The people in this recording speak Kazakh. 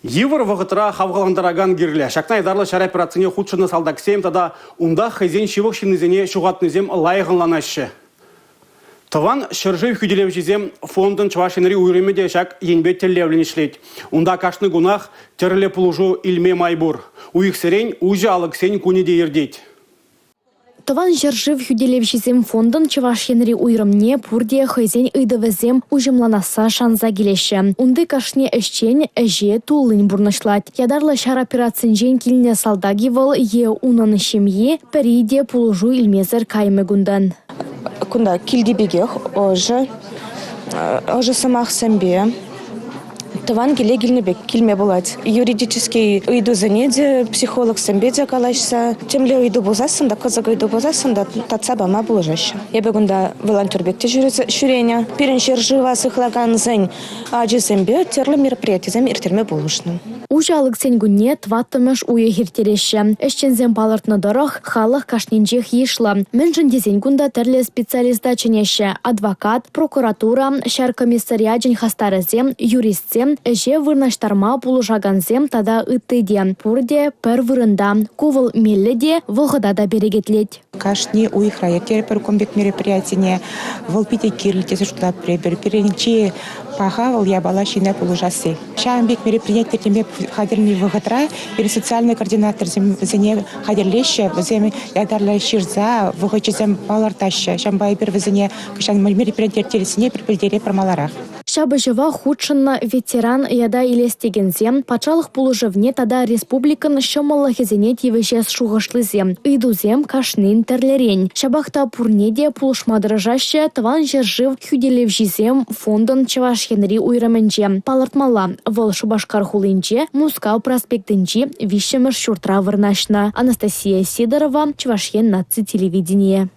Евр вағытыра хавғаландараган кирлі. Шакна айдарлы шар операцияне худшыны салдаксем, тада унда хайзен шивық шинызене шуғатнызем лайығынланашы. Тыван шыржыв хүделевжізем фондын чвашинри уйрымеде шак енбет теллевлен ішлет. Унда кашны гунах терле пулужу илме майбур. Уйықсерен уйжы алықсен кунеде ердет. Тыван жыржыв хүделевжізем фондын чвашинри уйрымне пурде хайзен ыйдывызем ужымланаса шанза келеші. Унды кашне әшчен әже тулын бурнышлат. Ядарлы шар операциянжен киліне салдагивал е унаны шемье пәриде пулужу илмезір каймы гундан. Кунда килдебегех ожы самах сәмбе. Тыван келе килме болать. Юридический ыйду занеде, психолог сәмбеде калашса. Темле ыйду бозасын да, кызык ыйду бозасын да, татса бама болжашы. Ебе гунда волонтербекте жүрене. Переншер жива сыхлаган зән ажы сәмбе терлі мероприятизем иртерме болушны. Ужалық сен гүнне тваттымыш уйы хиртереші. Әшчензен балыртны дұрық халық кашненжех ешла. Міншін дезен гунда тәрлі специалиста ченеші. Адвокат, прокуратура, шар комиссариаджен хастарызем, юристзем, әже вырнаштарма пулужаганзем тада ыттыде. Пурде пір вырында. Кувыл мелледе вғыда да берегетлет. Кашни уйхра, пір комбек мероприятине, волпите кирлитесі шутла перенчи пахавал я бала шине пулужасы. Шамбек мероприятие теме хадерни вғытра, пере социальный координатор зене хадерлеші, візем ядарлы ширза, вғычызем баларташы, шамбай бір візене кышан мероприятие телесіне бірпілдере прамаларақ. Шабы жыва худшынна ветеран яда илестегензем, пачалық пулужывне тада республикан шымылы хезене тивежес шуғышлызем, ыйдузем кашнын терлерен. Шабахта пурнеде пулышмадырыжаще тыван жыржыв хүделевжизем фондын чавашхенри уйрыменже. Палыртмала, выл Шубашкар хулынче, Мускау проспектінче вишемір шуртра вырнашна. Анастасия Сидорова, Чувашьен наци телевидение.